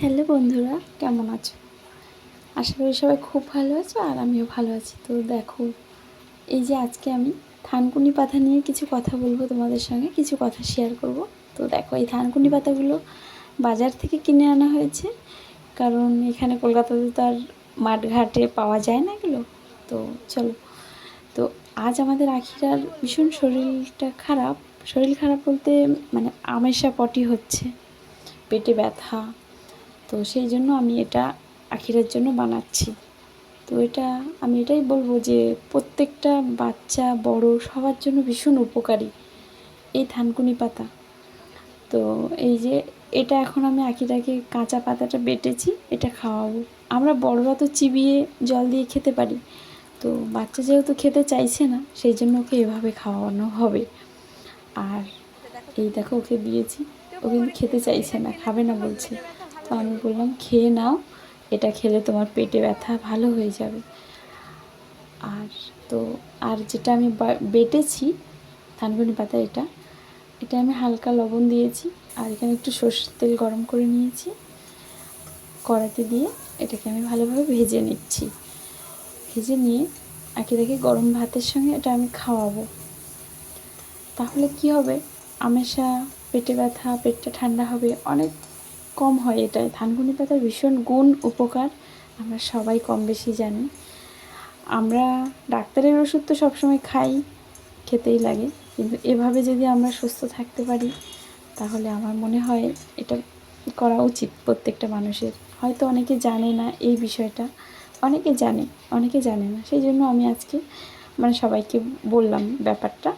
Hello বন্ধুরা, কেমন আছো? আশা করি সবাই খুব ভালো আছো আর আমিও ভালো আছি। তো দেখো, এই যে আজকে আমি থানকুনি পাতা নিয়ে কিছু কথা বলবো, তোমাদের সঙ্গে কিছু কথা শেয়ার করব। তো দেখো, এই থানকুনি পাতাগুলো বাজার থেকে কিনে আনা হয়েছে, কারণ এখানে কলকাতাতে তো আর মাঠঘাটে পাওয়া যায় না এগুলো। তো চলো, তো আজ আমাদের আখিরার ভীষণ শরীরটা খারাপ। শরীর খারাপ বলতে মানে আমেষা পটি হচ্ছে, পেটে ব্যথা। তো সেই জন্য আমি এটা আখিরের জন্য বানাচ্ছি। তো আমি এটাই বলবো যে প্রত্যেকটা বাচ্চা বড় সবার জন্য ভীষণ উপকারী এই থানকুনি পাতা। তো এই যে এটা এখন আমি আখিরাকে কাঁচা পাতাটা বেটেছি, এটা খাওয়াবো। আমরা বড়রা তো চিবিয়ে জল দিয়ে খেতে পারি, তো বাচ্চা যেহেতু খেতে চাইছে না, সেই জন্য ওকে এভাবে খাওয়ানো হবে। আর এই দেখো, ওকে দিয়েছি, ও কিন্তু খেতে চাইছে না, খাবে না বলছে। তো আমি বললাম খেয়ে নাও, এটা খেলে তোমার পেটে ব্যথা ভালো হয়ে যাবে। আর তো আর যেটা আমি বেটেছি থানকুনি পাতা, এটা আমি হালকা লবণ দিয়েছি, আর এখানে একটু সরষের তেল গরম করে নিয়েছি, কড়াতে দিয়ে এটাকে আমি ভালোভাবে ভেজে নিচ্ছি। ভেজে নিয়ে একে গরম ভাতের সঙ্গে এটা আমি খাওয়াবো। তাহলে কি হবে, আমেশা পেটে ব্যথা, পেটটা ঠান্ডা হবে, অনেক কম হয়। এটাই থানকুনি পাতার ভীষণ গুণ, উপকার আমরা সবাই কম বেশি জানি। আমরা ডাক্তারের ওষুধ তো সবসময় খাই, খেতেই লাগে, কিন্তু এভাবে যদি আমরা সুস্থ থাকতে পারি, তাহলে আমার মনে হয় এটা করা উচিত প্রত্যেকটা মানুষের। হয়তো অনেকে জানে না এই বিষয়টা, অনেকে জানে, অনেকে জানে না। সেই জন্য আমি আজকে মানে সবাইকে বললাম ব্যাপারটা।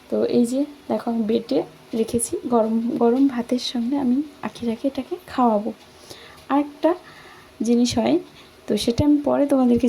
তো এই যে দেখো, আমি বেটে রেখেছি, গরম গরম ভাতের সঙ্গে আমি আখিরাকে এটাকে খাওয়াবো। আর একটা জিনিস হয়, তো সেটা আমি পরে তোমাদেরকে